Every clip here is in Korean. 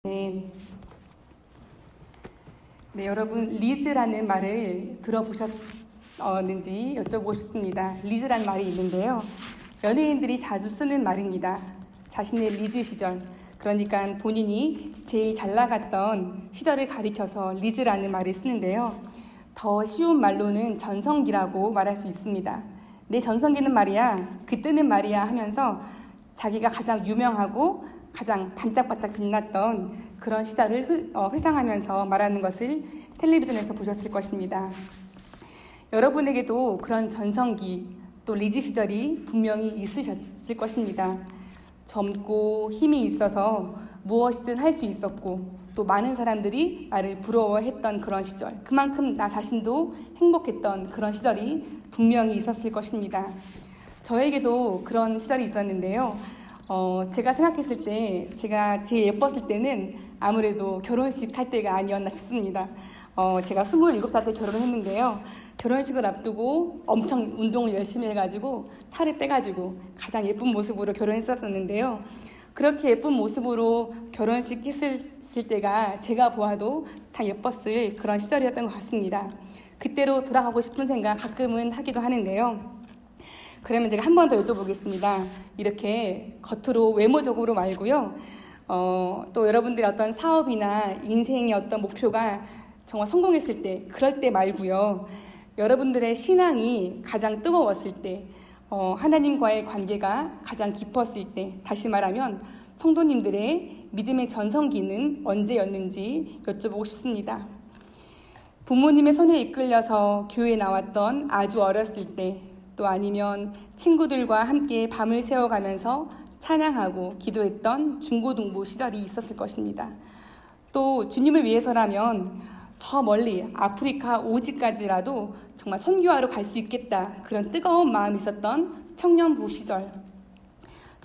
네, 여러분 리즈라는 말을 들어보셨는지 여쭤보고 싶습니다. 리즈라는 말이 있는데요. 연예인들이 자주 쓰는 말입니다. 자신의 리즈 시절, 그러니까 본인이 제일 잘 나갔던 시절을 가리켜서 리즈라는 말을 쓰는데요. 더 쉬운 말로는 전성기라고 말할 수 있습니다. 내 전성기는 말이야, 그때는 말이야 하면서 자기가 가장 유명하고 가장 반짝반짝 빛났던 그런 시절을 회상하면서 말하는 것을 텔레비전에서 보셨을 것입니다. 여러분에게도 그런 전성기 또 리즈 시절이 분명히 있으셨을 것입니다. 젊고 힘이 있어서 무엇이든 할 수 있었고 또 많은 사람들이 나를 부러워했던 그런 시절, 그만큼 나 자신도 행복했던 그런 시절이 분명히 있었을 것입니다. 저에게도 그런 시절이 있었는데요. 제가 생각했을 때 제가 제일 예뻤을 때는 아무래도 결혼식 할 때가 아니었나 싶습니다. 제가 27살 때 결혼을 했는데요. 결혼식을 앞두고 엄청 운동을 열심히 해가지고 살을 빼가지고 가장 예쁜 모습으로 결혼했었는데요. 그렇게 예쁜 모습으로 결혼식 했을 때가 제가 보아도 참 예뻤을 그런 시절이었던 것 같습니다. 그때로 돌아가고 싶은 생각 가끔은 하기도 하는데요. 그러면 제가 한 번 더 여쭤보겠습니다. 이렇게 겉으로 외모적으로 말고요. 또 여러분들의 어떤 사업이나 인생의 어떤 목표가 정말 성공했을 때, 그럴 때 말고요. 여러분들의 신앙이 가장 뜨거웠을 때, 하나님과의 관계가 가장 깊었을 때, 다시 말하면 성도님들의 믿음의 전성기는 언제였는지 여쭤보고 싶습니다. 부모님의 손에 이끌려서 교회에 나왔던 아주 어렸을 때, 또 아니면 친구들과 함께 밤을 새워가면서 찬양하고 기도했던 중고등부 시절이 있었을 것입니다. 또 주님을 위해서라면 저 멀리 아프리카 오지까지라도 정말 선교하러 갈 수 있겠다, 그런 뜨거운 마음이 있었던 청년부 시절,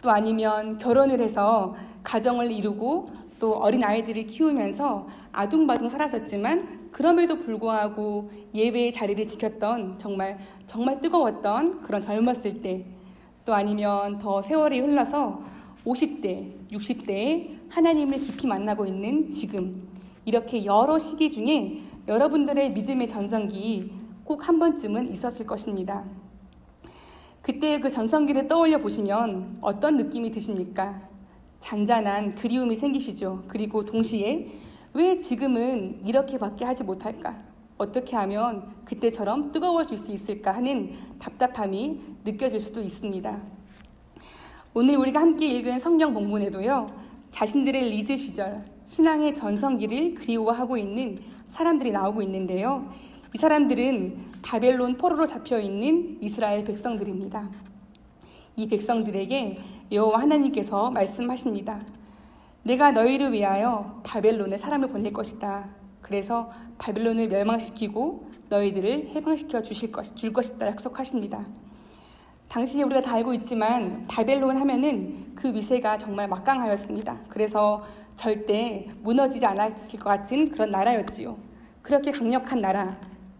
또 아니면 결혼을 해서 가정을 이루고 또 어린 아이들을 키우면서 아둥바둥 살았었지만 그럼에도 불구하고 예배의 자리를 지켰던 정말 뜨거웠던 그런 젊었을 때, 또 아니면 더 세월이 흘러서 50대, 60대에 하나님을 깊이 만나고 있는 지금, 이렇게 여러 시기 중에 여러분들의 믿음의 전성기 꼭 한 번쯤은 있었을 것입니다. 그때 그 전성기를 떠올려 보시면 어떤 느낌이 드십니까? 잔잔한 그리움이 생기시죠. 그리고 동시에 왜 지금은 이렇게밖에 하지 못할까? 어떻게 하면 그때처럼 뜨거워질 수 있을까 하는 답답함이 느껴질 수도 있습니다. 오늘 우리가 함께 읽은 성경 본문에도요, 자신들의 리즈 시절, 신앙의 전성기를 그리워하고 있는 사람들이 나오고 있는데요. 이 사람들은 바벨론 포로로 잡혀있는 이스라엘 백성들입니다. 이 백성들에게 여호와 하나님께서 말씀하십니다. 내가 너희를 위하여 바벨론에 사람을 보낼 것이다. 그래서 바벨론을 멸망시키고 너희들을 해방시켜 줄 것이다 약속하십니다. 당시에 우리가 다 알고 있지만 바벨론 하면은 그 위세가 정말 막강하였습니다. 그래서 절대 무너지지 않았을 것 같은 그런 나라였지요. 그렇게 강력한 나라,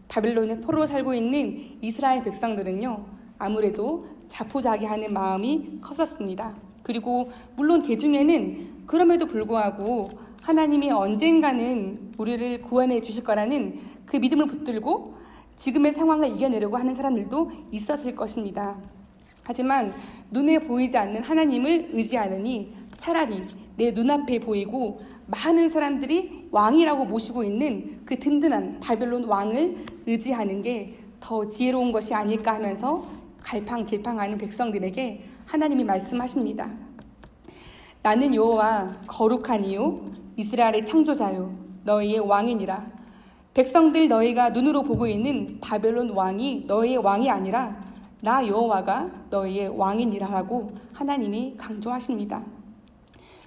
바벨론의 포로로 살고 있는 이스라엘 백성들은요, 아무래도 자포자기하는 마음이 컸었습니다. 그리고 물론 대중에는 그럼에도 불구하고 하나님이 언젠가는 우리를 구원해 주실 거라는 그 믿음을 붙들고 지금의 상황을 이겨내려고 하는 사람들도 있었을 것입니다. 하지만 눈에 보이지 않는 하나님을 의지하느니 차라리 내 눈앞에 보이고 많은 사람들이 왕이라고 모시고 있는 그 든든한 바벨론 왕을 의지하는 게 더 지혜로운 것이 아닐까 하면서 갈팡질팡하는 백성들에게 하나님이 말씀하십니다. 나는 여호와 거룩한 이요 이스라엘의 창조자요 너희의 왕이니라. 백성들 너희가 눈으로 보고 있는 바벨론 왕이 너희의 왕이 아니라 나 여호와가 너희의 왕이니라라고 하나님이 강조하십니다.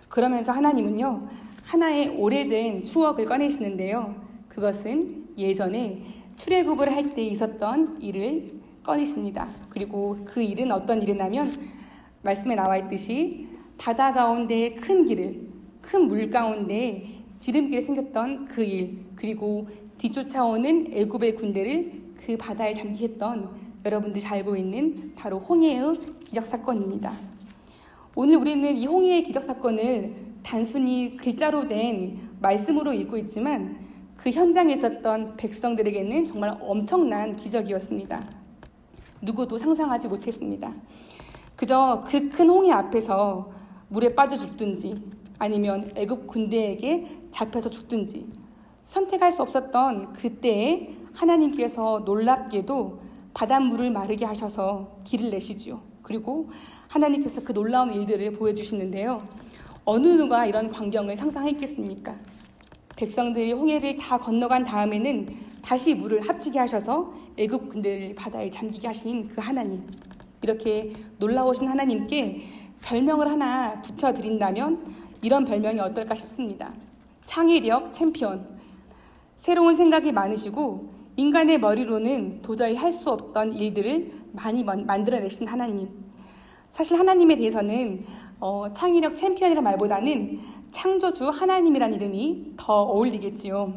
그러면서 하나님은요, 하나의 오래된 추억을 꺼내시는데요. 그것은 예전에 출애굽을 할 때 있었던 일을 꺼내십니다. 그리고 그 일은 어떤 일이냐면 말씀에 나와 있듯이 바다 가운데 큰 물 가운데 지름길이 생겼던 그 일, 그리고 뒤쫓아오는 애굽의 군대를 그 바다에 잠기게 했던 여러분들이 잘 알고 있는 바로 홍해의 기적사건입니다. 오늘 우리는 이 홍해의 기적사건을 단순히 글자로 된 말씀으로 읽고 있지만 그 현장에 있었던 백성들에게는 정말 엄청난 기적이었습니다. 누구도 상상하지 못했습니다. 그저 그 큰 홍해 앞에서 물에 빠져 죽든지 아니면 애굽 군대에게 잡혀서 죽든지 선택할 수 없었던 그때에 하나님께서 놀랍게도 바닷물을 마르게 하셔서 길을 내시지요. 그리고 하나님께서 그 놀라운 일들을 보여주시는데요. 어느 누가 이런 광경을 상상했겠습니까? 백성들이 홍해를 다 건너간 다음에는 다시 물을 합치게 하셔서 애굽 군대를 바다에 잠기게 하신 그 하나님, 이렇게 놀라우신 하나님께 별명을 하나 붙여드린다면 이런 별명이 어떨까 싶습니다. 창의력 챔피언. 새로운 생각이 많으시고 인간의 머리로는 도저히 할 수 없던 일들을 많이 만들어내신 하나님. 사실 하나님에 대해서는 창의력 챔피언이라는 말보다는 창조주 하나님이란 이름이 더 어울리겠지요.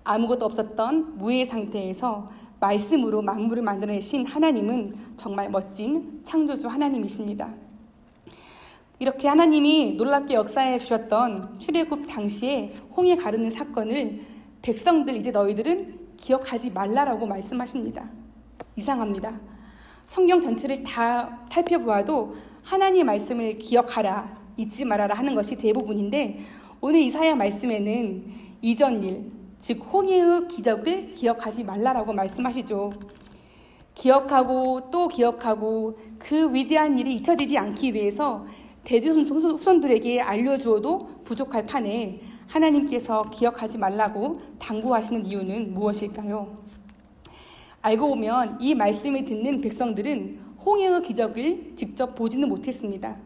아무것도 없었던 무의 상태에서 말씀으로 만물을 만들어내신 하나님은 정말 멋진 창조주 하나님이십니다. 이렇게 하나님이 놀랍게 역사해 주셨던 출애굽 당시에 홍해 가르는 사건을 백성들 이제 너희들은 기억하지 말라라고 말씀하십니다. 이상합니다. 성경 전체를 다 살펴보아도 하나님의 말씀을 기억하라, 잊지 말아라 하는 것이 대부분인데 오늘 이사야 말씀에는 이전 일, 즉 홍해의 기적을 기억하지 말라라고 말씀하시죠. 기억하고 또 기억하고 그 위대한 일이 잊혀지지 않기 위해서 대대손손들에게 알려주어도 부족할 판에 하나님께서 기억하지 말라고 당부하시는 이유는 무엇일까요? 알고 보면 이 말씀을 듣는 백성들은 홍해의 기적을 직접 보지는 못했습니다.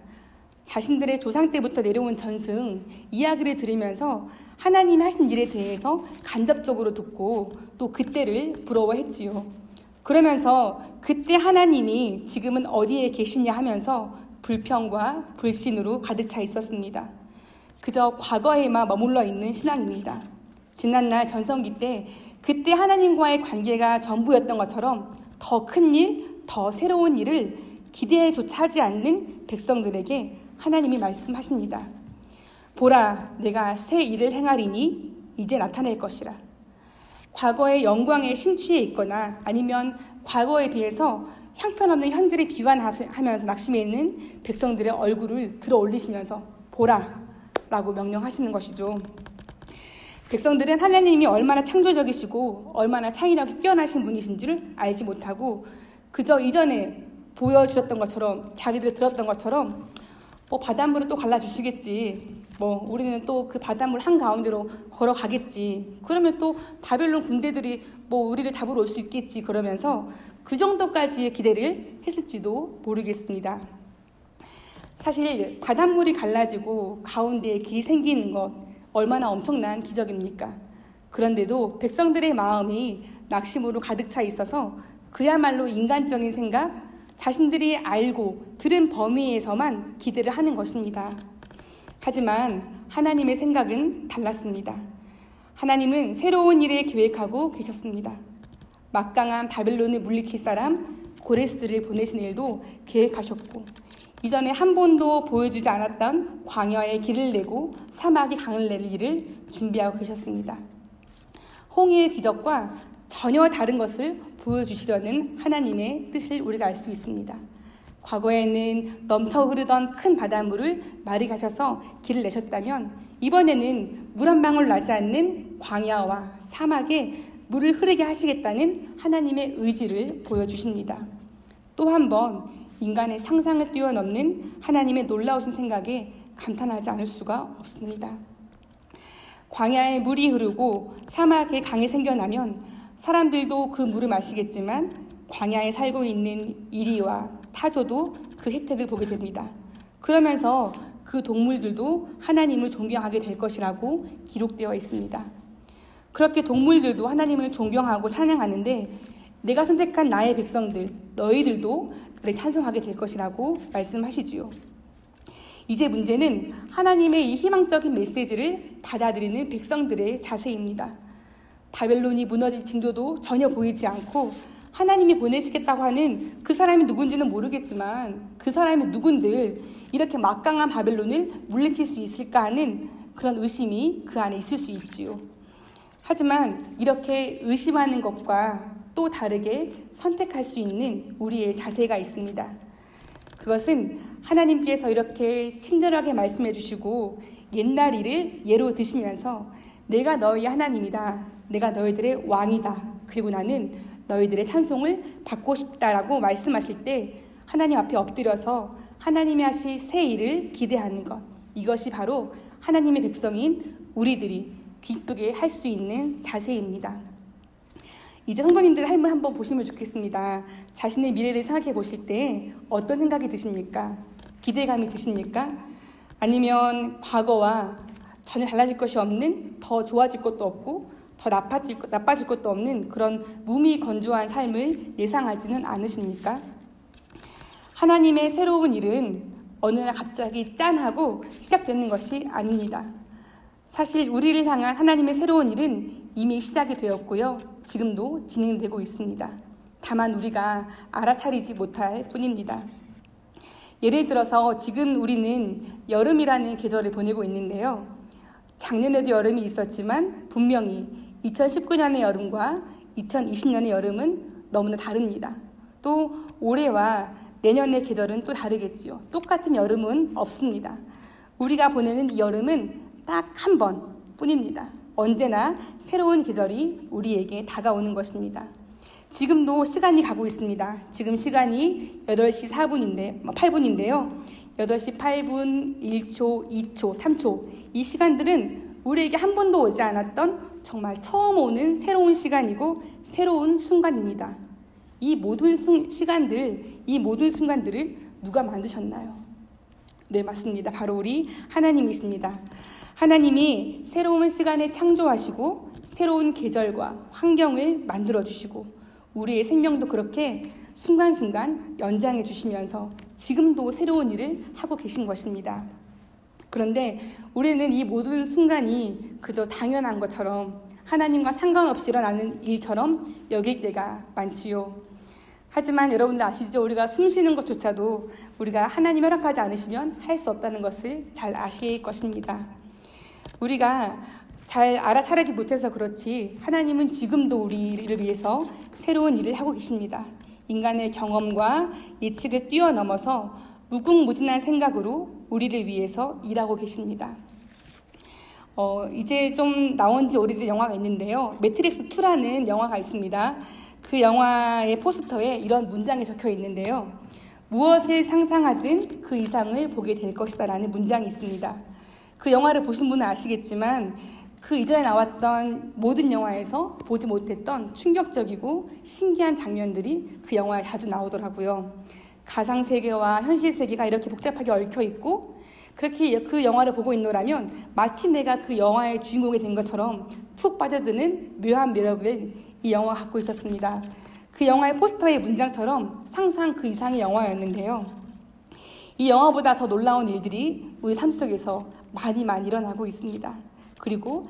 자신들의 조상 때부터 내려온 전승, 이야기를 들으면서 하나님이 하신 일에 대해서 간접적으로 듣고 또 그때를 부러워했지요. 그러면서 그때 하나님이 지금은 어디에 계시냐 하면서 불평과 불신으로 가득 차 있었습니다. 그저 과거에만 머물러 있는 신앙입니다. 지난날 전성기 때 그때 하나님과의 관계가 전부였던 것처럼 더 큰 일, 더 새로운 일을 기대조차 하지 않는 백성들에게 하나님이 말씀하십니다. 보라, 내가 새 일을 행하리니 이제 나타낼 것이라. 과거의 영광에 심취해 있거나 아니면 과거에 비해서 형편없는 현재를 비관하면서 낙심해 있는 백성들의 얼굴을 들어 올리시면서 보라 라고 명령하시는 것이죠. 백성들은 하나님이 얼마나 창조적이시고 얼마나 창의력이 뛰어나신 분이신 줄 알지 못하고 그저 이전에 보여주셨던 것처럼 자기들이 들었던 것처럼 바닷물을 또 갈라주시겠지, 우리는 또 그 바닷물 한가운데로 걸어가겠지, 그러면 또 바벨론 군대들이 우리를 잡으러 올 수 있겠지, 그러면서 그 정도까지의 기대를 했을지도 모르겠습니다. 사실 바닷물이 갈라지고 가운데에 길이 생기는 것 얼마나 엄청난 기적입니까? 그런데도 백성들의 마음이 낙심으로 가득 차 있어서 그야말로 인간적인 생각, 자신들이 알고 들은 범위에서만 기대를 하는 것입니다. 하지만 하나님의 생각은 달랐습니다. 하나님은 새로운 일을 계획하고 계셨습니다. 막강한 바벨론을 물리칠 사람 고레스를 보내신 일도 계획하셨고 이전에 한 번도 보여주지 않았던 광야에 길을 내고 사막에 강을 내릴 일을 준비하고 계셨습니다. 홍해의 기적과 전혀 다른 것을 보여주시려는 하나님의 뜻을 우리가 알 수 있습니다. 과거에는 넘쳐 흐르던 큰 바닷물을 마르게 하셔서 길을 내셨다면 이번에는 물 한 방울 나지 않는 광야와 사막에 물을 흐르게 하시겠다는 하나님의 의지를 보여주십니다. 또 한 번 인간의 상상을 뛰어넘는 하나님의 놀라우신 생각에 감탄하지 않을 수가 없습니다. 광야에 물이 흐르고 사막에 강이 생겨나면 사람들도 그 물을 마시겠지만 광야에 살고 있는 이리와 타조도 그 혜택을 보게 됩니다. 그러면서 그 동물들도 하나님을 존경하게 될 것이라고 기록되어 있습니다. 그렇게 동물들도 하나님을 존경하고 찬양하는데 내가 선택한 나의 백성들, 너희들도 그를 찬송하게 될 것이라고 말씀하시지요. 이제 문제는 하나님의 이 희망적인 메시지를 받아들이는 백성들의 자세입니다. 바벨론이 무너질 징조도 전혀 보이지 않고 하나님이 보내시겠다고 하는 그 사람이 누군지는 모르겠지만 그 사람이 누군들 이렇게 막강한 바벨론을 물리칠 수 있을까 하는 그런 의심이 그 안에 있을 수 있지요. 하지만 이렇게 의심하는 것과 또 다르게 선택할 수 있는 우리의 자세가 있습니다. 그것은 하나님께서 이렇게 친절하게 말씀해 주시고 옛날 일을 예로 드시면서 내가 너희 하나님이다. 내가 너희들의 왕이다. 그리고 나는 너희들의 찬송을 받고 싶다라고 말씀하실 때 하나님 앞에 엎드려서 하나님이 하실 새 일을 기대하는 것. 이것이 바로 하나님의 백성인 우리들이 기쁘게 할 수 있는 자세입니다. 이제 성도님들의 삶을 한번 보시면 좋겠습니다. 자신의 미래를 생각해 보실 때 어떤 생각이 드십니까? 기대감이 드십니까? 아니면 과거와 전혀 달라질 것이 없는, 더 좋아질 것도 없고 더 나빠질 것도 없는 그런 무미건조한 삶을 예상하지는 않으십니까? 하나님의 새로운 일은 어느 날 갑자기 짠하고 시작되는 것이 아닙니다. 사실 우리를 향한 하나님의 새로운 일은 이미 시작이 되었고요. 지금도 진행되고 있습니다. 다만 우리가 알아차리지 못할 뿐입니다. 예를 들어서 지금 우리는 여름이라는 계절을 보내고 있는데요. 작년에도 여름이 있었지만 분명히 2019년의 여름과 2020년의 여름은 너무나 다릅니다. 또 올해와 내년의 계절은 또 다르겠지요. 똑같은 여름은 없습니다. 우리가 보내는 이 여름은 딱 한 번 뿐입니다. 언제나 새로운 계절이 우리에게 다가오는 것입니다. 지금도 시간이 가고 있습니다. 지금 시간이 8시 8분인데요. 8시 8분, 1초, 2초, 3초 이 시간들은 우리에게 한 번도 오지 않았던 정말 처음 오는 새로운 시간이고 새로운 순간입니다. 이 모든 순간들을 누가 만드셨나요? 네, 맞습니다. 바로 우리 하나님이십니다. 하나님이 새로운 시간을 창조하시고 새로운 계절과 환경을 만들어주시고 우리의 생명도 그렇게 순간순간 연장해 주시면서 지금도 새로운 일을 하고 계신 것입니다. 그런데 우리는 이 모든 순간이 그저 당연한 것처럼 하나님과 상관없이 일어나는 일처럼 여길 때가 많지요. 하지만 여러분들 아시죠? 우리가 숨 쉬는 것조차도 우리가 하나님 허락하지 않으시면 할 수 없다는 것을 잘 아실 것입니다. 우리가 잘 알아차리지 못해서 그렇지 하나님은 지금도 우리를 위해서 새로운 일을 하고 계십니다. 인간의 경험과 예측을 뛰어넘어서 무궁무진한 생각으로 우리를 위해서 일하고 계십니다. 이제 좀 나온 지 오래된 영화가 있는데요. 매트릭스 2라는 영화가 있습니다. 그 영화의 포스터에 이런 문장이 적혀 있는데요. 무엇을 상상하든 그 이상을 보게 될 것이다 라는 문장이 있습니다. 그 영화를 보신 분은 아시겠지만 그 이전에 나왔던 모든 영화에서 보지 못했던 충격적이고 신기한 장면들이 그 영화에 자주 나오더라고요. 가상세계와 현실세계가 이렇게 복잡하게 얽혀있고 그렇게 그 영화를 보고 있노라면 마치 내가 그 영화의 주인공이 된 것처럼 푹 빠져드는 묘한 매력을 이 영화가 갖고 있었습니다. 그 영화의 포스터의 문장처럼 상상 그 이상의 영화였는데요. 이 영화보다 더 놀라운 일들이 우리 삶 속에서 많이 일어나고 있습니다. 그리고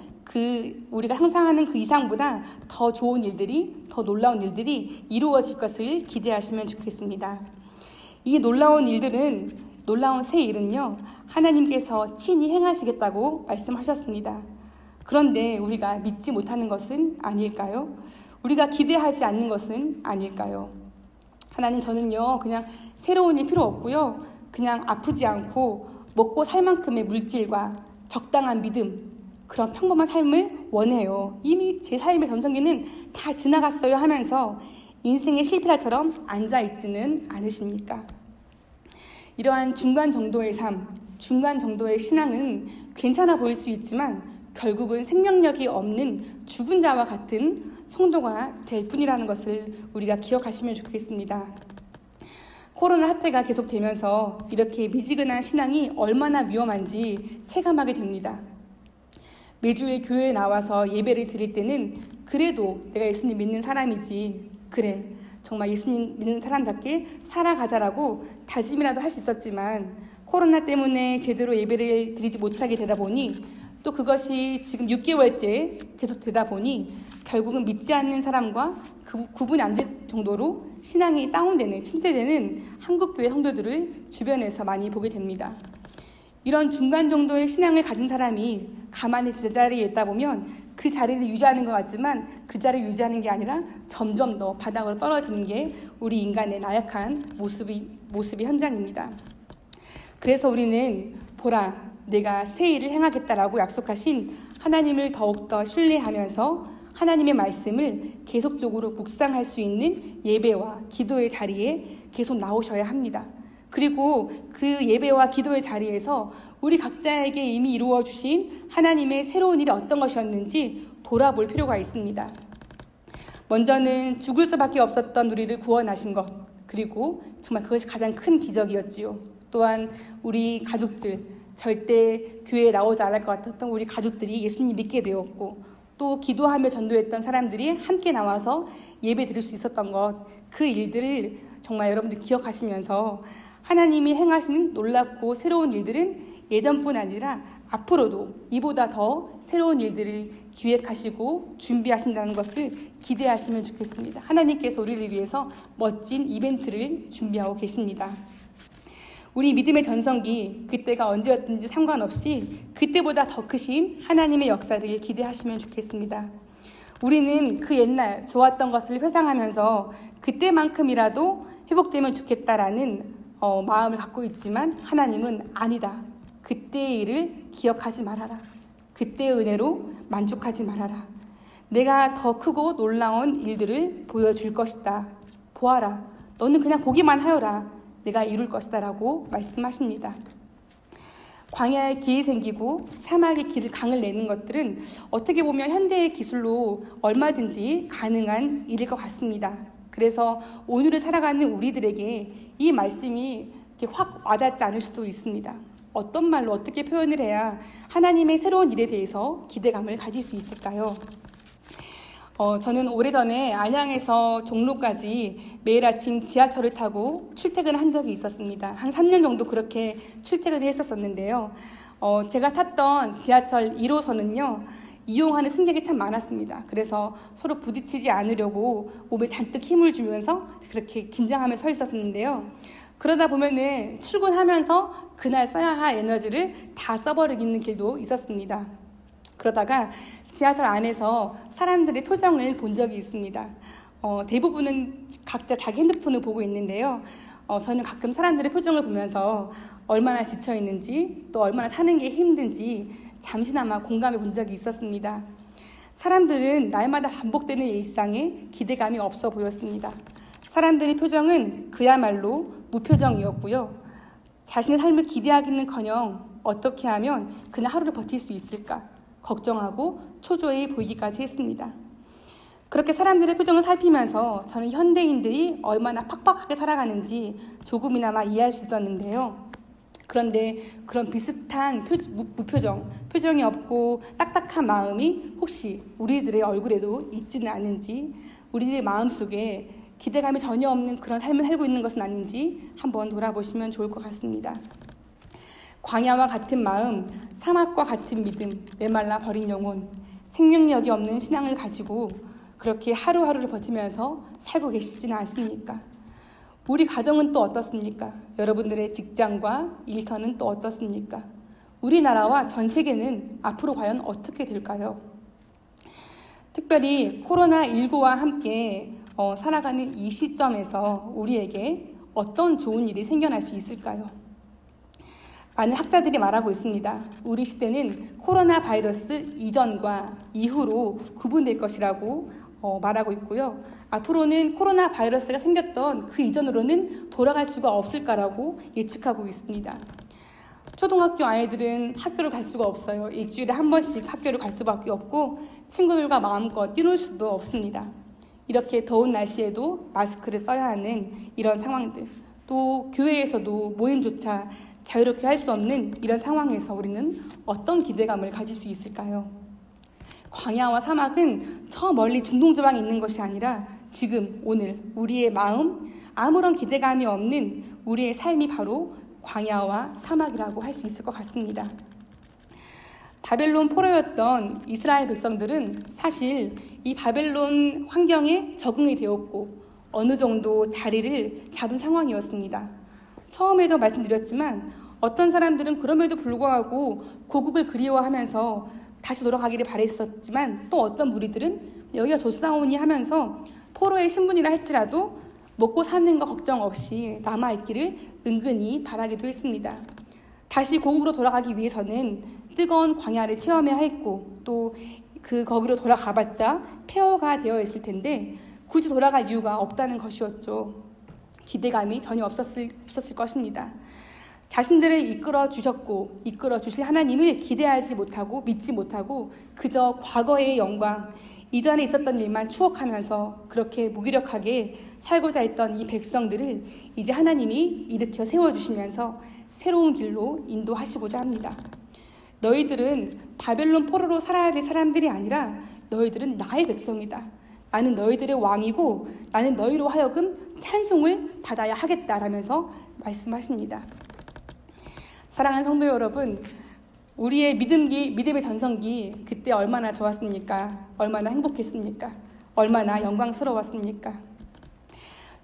우리가 상상하는 그 이상보다 더 좋은 일들이, 더 놀라운 일들이 이루어질 것을 기대하시면 좋겠습니다. 이 놀라운 새 일은요, 하나님께서 친히 행하시겠다고 말씀하셨습니다. 그런데 우리가 믿지 못하는 것은 아닐까요? 우리가 기대하지 않는 것은 아닐까요? 하나님, 저는요, 그냥 새로운 일 필요 없고요, 그냥 아프지 않고 먹고 살 만큼의 물질과 적당한 믿음, 그런 평범한 삶을 원해요. 이미 제 삶의 전성기는 다 지나갔어요 하면서 인생의 실패자처럼 앉아있지는 않으십니까? 이러한 중간 정도의 삶, 중간 정도의 신앙은 괜찮아 보일 수 있지만 결국은 생명력이 없는 죽은 자와 같은 성도가 될 뿐이라는 것을 우리가 기억하시면 좋겠습니다. 코로나 사태가 계속되면서 이렇게 미지근한 신앙이 얼마나 위험한지 체감하게 됩니다. 매주일 교회에 나와서 예배를 드릴 때는 그래도 내가 예수님 믿는 사람이지, 그래 정말 예수님 믿는 사람답게 살아가자라고 다짐이라도 할 수 있었지만 코로나 때문에 제대로 예배를 드리지 못하게 되다 보니 또 그것이 지금 6개월째 계속 되다 보니 결국은 믿지 않는 사람과 구분이 안 정도로 신앙이 다운되는, 침체되는 한국교회 성도들을 주변에서 많이 보게 됩니다. 이런 중간 정도의 신앙을 가진 사람이 가만히 제자리에 있다 보면 그 자리를 유지하는 것 같지만 그 자리를 유지하는 게 아니라 점점 더 바닥으로 떨어지는 게 우리 인간의 나약한 모습의 현장입니다. 그래서 우리는 보라, 내가 새 일을 행하겠다라고 약속하신 하나님을 더욱더 신뢰하면서 하나님의 말씀을 계속적으로 묵상할 수 있는 예배와 기도의 자리에 계속 나오셔야 합니다. 그리고 그 예배와 기도의 자리에서 우리 각자에게 이미 이루어 주신 하나님의 새로운 일이 어떤 것이었는지 돌아볼 필요가 있습니다. 먼저는 죽을 수밖에 없었던 우리를 구원하신 것, 그리고 정말 그것이 가장 큰 기적이었지요. 또한 우리 가족들, 절대 교회에 나오지 않을 것 같았던 우리 가족들이 예수님 믿게 되었고, 또 기도하며 전도했던 사람들이 함께 나와서 예배 드릴 수 있었던 것, 그 일들을 정말 여러분들 기억하시면서 하나님이 행하시는 놀랍고 새로운 일들은 예전뿐 아니라 앞으로도 이보다 더 새로운 일들을 기획하시고 준비하신다는 것을 기대하시면 좋겠습니다. 하나님께서 우리를 위해서 멋진 이벤트를 준비하고 계십니다. 우리 믿음의 전성기, 그때가 언제였든지 상관없이 그때보다 더 크신 하나님의 역사를 기대하시면 좋겠습니다. 우리는 그 옛날 좋았던 것을 회상하면서 그때만큼이라도 회복되면 좋겠다라는 마음을 갖고 있지만 하나님은 아니다. 그때의 일을 기억하지 말아라. 그때의 은혜로 만족하지 말아라. 내가 더 크고 놀라운 일들을 보여줄 것이다. 보아라. 너는 그냥 보기만 하여라. 내가 이룰 것이다 라고 말씀하십니다. 광야에 길이 생기고 사막에 강을 내는 것들은 어떻게 보면 현대의 기술로 얼마든지 가능한 일일 것 같습니다. 그래서 오늘을 살아가는 우리들에게 이 말씀이 이렇게 확 와닿지 않을 수도 있습니다. 어떤 말로 어떻게 표현을 해야 하나님의 새로운 일에 대해서 기대감을 가질 수 있을까요? 저는 오래전에 안양에서 종로까지 매일 아침 지하철을 타고 출퇴근한 적이 있었습니다. 한 3년 정도 그렇게 출퇴근을 했었는데요. 제가 탔던 지하철 1호선은요. 이용하는 승객이 참 많았습니다. 그래서 서로 부딪히지 않으려고 몸에 잔뜩 힘을 주면서 그렇게 긴장하며 서 있었는데요. 그러다 보면은 출근하면서 그날 써야 할 에너지를 다 써버리는 길도 있었습니다. 그러다가 지하철 안에서 사람들의 표정을 본 적이 있습니다. 대부분은 각자 자기 핸드폰을 보고 있는데요. 저는 가끔 사람들의 표정을 보면서 얼마나 지쳐 있는지 또 얼마나 사는 게 힘든지 잠시나마 공감해 본 적이 있었습니다. 사람들은 날마다 반복되는 일상에 기대감이 없어 보였습니다. 사람들의 표정은 그야말로 무표정이었고요. 자신의 삶을 기대하기는커녕 어떻게 하면 그날 하루를 버틸 수 있을까 걱정하고 초조해 보이기까지 했습니다. 그렇게 사람들의 표정을 살피면서 저는 현대인들이 얼마나 팍팍하게 살아가는지 조금이나마 이해할 수 있었는데요. 그런데 그런 비슷한 표정이 없고 딱딱한 마음이 혹시 우리들의 얼굴에도 있지는 않은지, 우리들의 마음속에 기대감이 전혀 없는 그런 삶을 살고 있는 것은 아닌지 한번 돌아보시면 좋을 것 같습니다. 광야와 같은 마음, 사막과 같은 믿음, 메말라 버린 영혼, 생명력이 없는 신앙을 가지고 그렇게 하루하루를 버티면서 살고 계시지는 않습니까? 우리 가정은 또 어떻습니까? 여러분들의 직장과 일터는 또 어떻습니까? 우리나라와 전 세계는 앞으로 과연 어떻게 될까요? 특별히 코로나19와 함께 살아가는 이 시점에서 우리에게 어떤 좋은 일이 생겨날 수 있을까요? 많은 학자들이 말하고 있습니다. 우리 시대는 코로나 바이러스 이전과 이후로 구분될 것이라고 말하고 있고요. 앞으로는 코로나 바이러스가 생겼던 그 이전으로는 돌아갈 수가 없을 거라고 예측하고 있습니다. 초등학교 아이들은 학교를 갈 수가 없어요. 일주일에 한 번씩 학교를 갈 수밖에 없고 친구들과 마음껏 뛰놀 수도 없습니다. 이렇게 더운 날씨에도 마스크를 써야 하는 이런 상황들, 또 교회에서도 모임조차 자유롭게 할 수 없는 이런 상황에서 우리는 어떤 기대감을 가질 수 있을까요? 광야와 사막은 저 멀리 중동지방에 있는 것이 아니라 지금 오늘 우리의 마음, 아무런 기대감이 없는 우리의 삶이 바로 광야와 사막이라고 할 수 있을 것 같습니다. 바벨론 포로였던 이스라엘 백성들은 사실 이 바벨론 환경에 적응이 되었고 어느 정도 자리를 잡은 상황이었습니다. 처음에도 말씀드렸지만 어떤 사람들은 그럼에도 불구하고 고국을 그리워하면서 다시 돌아가기를 바랬었지만 또 어떤 무리들은 여기가 좋사오니 하면서 포로의 신분이라 할지라도 먹고 사는 거 걱정 없이 남아있기를 은근히 바라기도 했습니다. 다시 고국으로 돌아가기 위해서는 뜨거운 광야를 체험해야 했고 또 거기로 돌아가봤자 폐허가 되어 있을 텐데 굳이 돌아갈 이유가 없다는 것이었죠. 기대감이 전혀 없었을 것입니다. 자신들을 이끌어 주셨고 이끌어 주실 하나님을 기대하지 못하고 믿지 못하고 그저 과거의 영광, 이전에 있었던 일만 추억하면서 그렇게 무기력하게 살고자 했던 이 백성들을 이제 하나님이 일으켜 세워주시면서 새로운 길로 인도하시고자 합니다. 너희들은 바벨론 포로로 살아야 될 사람들이 아니라 너희들은 나의 백성이다. 나는 너희들의 왕이고 나는 너희로 하여금 찬송을 받아야 하겠다라면서 말씀하십니다. 사랑하는 성도 여러분, 우리의 믿음의 전성기 그때 얼마나 좋았습니까? 얼마나 행복했습니까? 얼마나 영광스러웠습니까?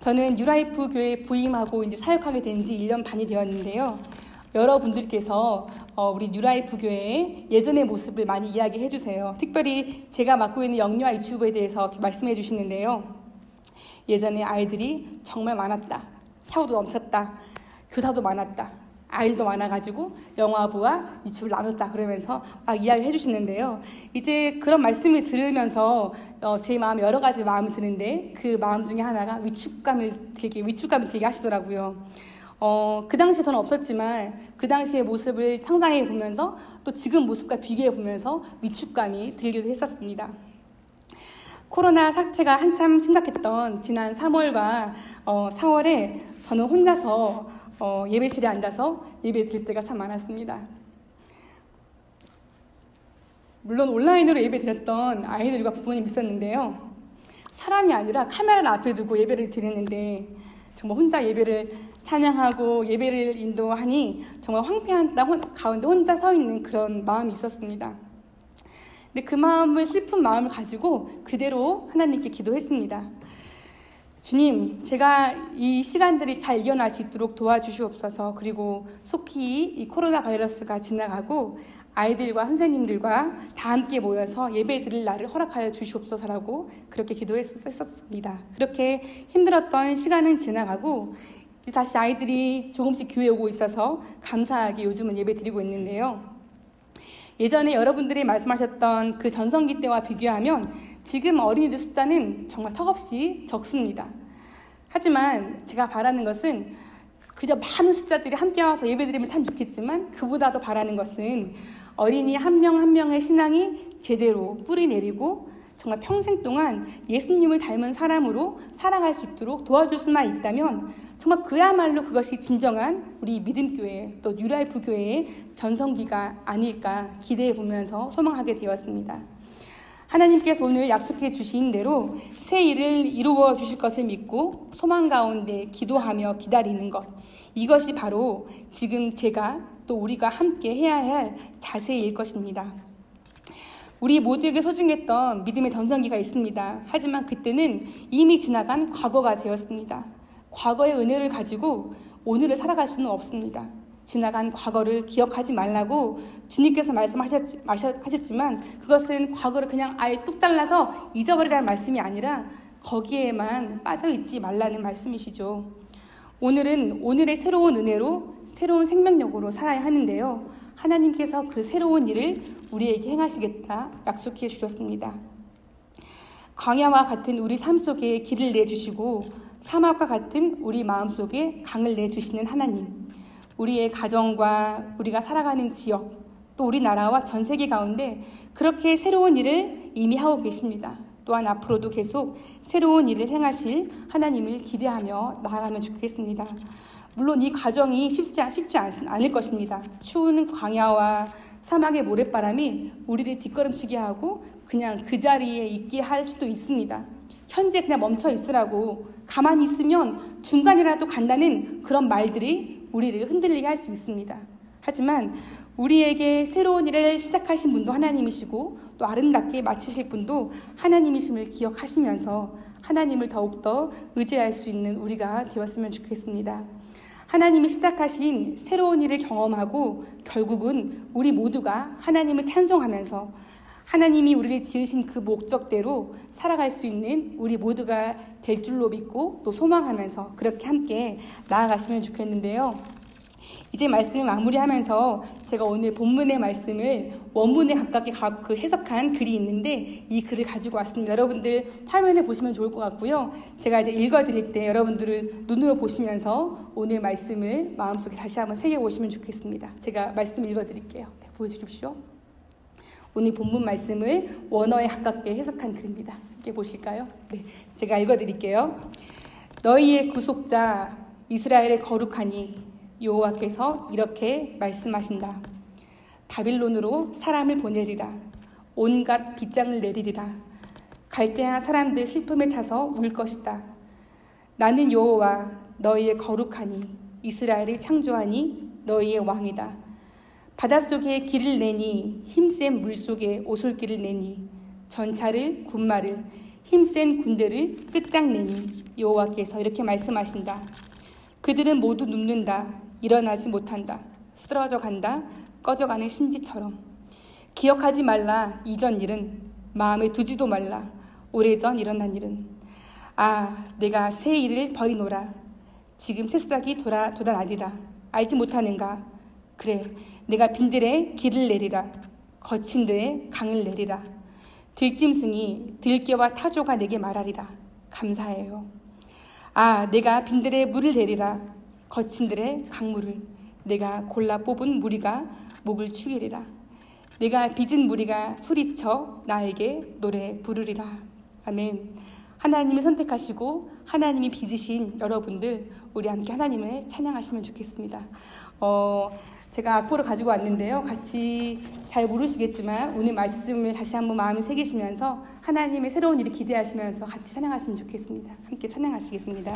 저는 뉴라이프 교회에 부임하고 이제 사역하게 된 지 1년 반이 되었는데요. 여러분들께서 우리 뉴라이프 교회의 예전의 모습을 많이 이야기해 주세요. 특별히 제가 맡고 있는 영유아 유치부에 대해서 말씀해 주시는데요. 예전에 아이들이 정말 많았다. 샤워도 넘쳤다. 교사도 많았다. 아이들도 많아가지고 영화부와 유치부를 나눴다 그러면서 막 이야기를 해주시는데요. 이제 그런 말씀을 들으면서 제 마음에 여러 가지 마음이 드는데 그 마음 중에 하나가 위축감을 들게 하시더라고요. 그 당시에 저는 없었지만 그 당시의 모습을 상상해 보면서 또 지금 모습과 비교해 보면서 위축감이 들기도 했었습니다. 코로나 사태가 한참 심각했던 지난 3월과 4월에 저는 혼자서 예배실에 앉아서 예배 드릴 때가 참 많았습니다. 물론 온라인으로 예배 드렸던 아이들과 부모님이 있었는데요. 사람이 아니라 카메라를 앞에 두고 예배를 드렸는데 정말 혼자 예배를 찬양하고 예배를 인도하니 정말 황폐한 땅 가운데 혼자 서 있는 그런 마음이 있었습니다. 근데 그 마음을 슬픈 마음을 가지고 그대로 하나님께 기도했습니다. 주님, 제가 이 시간들이 잘 이겨날 수 있도록 도와주시옵소서. 그리고 속히 이 코로나 바이러스가 지나가고 아이들과 선생님들과 다 함께 모여서 예배 드릴 날을 허락하여 주시옵소서라고 그렇게 기도했었습니다. 그렇게 힘들었던 시간은 지나가고 다시 아이들이 조금씩 교회에 오고 있어서 감사하게 요즘은 예배 드리고 있는데요. 예전에 여러분들이 말씀하셨던 그 전성기 때와 비교하면 지금 어린이들 숫자는 정말 턱없이 적습니다. 하지만 제가 바라는 것은 그저 많은 숫자들이 함께 와서 예배드리면 참 좋겠지만 그보다도 바라는 것은 어린이 한 명 한 명의 신앙이 제대로 뿌리 내리고 정말 평생 동안 예수님을 닮은 사람으로 살아갈 수 있도록 도와줄 수만 있다면 정말 그야말로 그것이 진정한 우리 믿음교회 또 뉴라이프 교회의 전성기가 아닐까 기대해 보면서 소망하게 되었습니다. 하나님께서 오늘 약속해 주신 대로 새 일을 이루어 주실 것을 믿고 소망 가운데 기도하며 기다리는 것, 이것이 바로 지금 제가 또 우리가 함께 해야 할 자세일 것입니다. 우리 모두에게 소중했던 믿음의 전성기가 있습니다. 하지만 그때는 이미 지나간 과거가 되었습니다. 과거의 은혜를 가지고 오늘을 살아갈 수는 없습니다. 지나간 과거를 기억하지 말라고 주님께서 말씀하셨지만 그것은 과거를 그냥 아예 뚝 잘라서 잊어버리라는 말씀이 아니라 거기에만 빠져있지 말라는 말씀이시죠. 오늘은 오늘의 새로운 은혜로 새로운 생명력으로 살아야 하는데요. 하나님께서 그 새로운 일을 우리에게 행하시겠다 약속해 주셨습니다. 광야와 같은 우리 삶 속에 길을 내주시고 사막과 같은 우리 마음속에 강을 내주시는 하나님, 우리의 가정과 우리가 살아가는 지역, 또 우리나라와 전 세계 가운데 그렇게 새로운 일을 이미 하고 계십니다. 또한 앞으로도 계속 새로운 일을 행하실 하나님을 기대하며 나아가면 좋겠습니다. 물론 이 과정이 쉽지 않을 것입니다. 추운 광야와 사막의 모래바람이 우리를 뒷걸음치게 하고 그냥 그 자리에 있게 할 수도 있습니다. 현재 그냥 멈춰 있으라고, 가만히 있으면 중간이라도 간다는 그런 말들이 우리를 흔들리게 할 수 있습니다. 하지만 우리에게 새로운 일을 시작하신 분도 하나님이시고 또 아름답게 마치실 분도 하나님이심을 기억하시면서 하나님을 더욱더 의지할 수 있는 우리가 되었으면 좋겠습니다. 하나님이 시작하신 새로운 일을 경험하고 결국은 우리 모두가 하나님을 찬송하면서 하나님이 우리를 지으신 그 목적대로 살아갈 수 있는 우리 모두가 될 줄로 믿고 또 소망하면서 그렇게 함께 나아가시면 좋겠는데요. 이제 말씀을 마무리하면서 제가 오늘 본문의 말씀을 원문에 가깝게 해석한 글이 있는데 이 글을 가지고 왔습니다. 여러분들 화면에 보시면 좋을 것 같고요. 제가 이제 읽어드릴 때 여러분들을 눈으로 보시면서 오늘 말씀을 마음속에 다시 한번 새겨보시면 좋겠습니다. 제가 말씀 읽어드릴게요. 네, 보여주십시오. 오늘 본문 말씀을 원어에 가깝게 해석한 글입니다. 함께 보실까요? 네, 제가 읽어드릴게요. 너희의 구속자 이스라엘의 거룩하니 여호와께서 이렇게 말씀하신다. 바빌론으로 사람을 보내리라. 온갖 빗장을 내리리라. 갈대아 사람들 슬픔에 차서 울 것이다. 나는 여호와 너희의 거룩하니 이스라엘을 창조하니 너희의 왕이다. 바닷속에 길을 내니 힘센 물속에 오솔길을 내니 전차를 군마를 힘센 군대를 끝장내니 여호와께서 이렇게 말씀하신다. 그들은 모두 눕는다. 일어나지 못한다. 쓰러져 간다. 꺼져가는 심지처럼. 기억하지 말라. 이전 일은. 마음에 두지도 말라. 오래전 일어난 일은. 아, 내가 새 일을 벌이노라. 지금 새싹이 돋아나리라. 알지 못하는가? 그래, 내가 빈들에 길을 내리라. 거친 데에 강을 내리라. 들짐승이 들깨와 타조가 내게 말하리라. 감사해요. 아, 내가 빈들에 물을 내리라. 거친 들의 강물을. 내가 골라 뽑은 무리가 목을 축이리라. 내가 빚은 무리가 소리쳐 나에게 노래 부르리라. 아멘. 하나님을 선택하시고 하나님이 빚으신 여러분들, 우리 함께 하나님을 찬양하시면 좋겠습니다. 제가 악보를 가지고 왔는데요. 같이 잘 모르시겠지만 오늘 말씀을 다시 한번 마음에 새기시면서 하나님의 새로운 일을 기대하시면서 같이 찬양하시면 좋겠습니다. 함께 찬양하시겠습니다.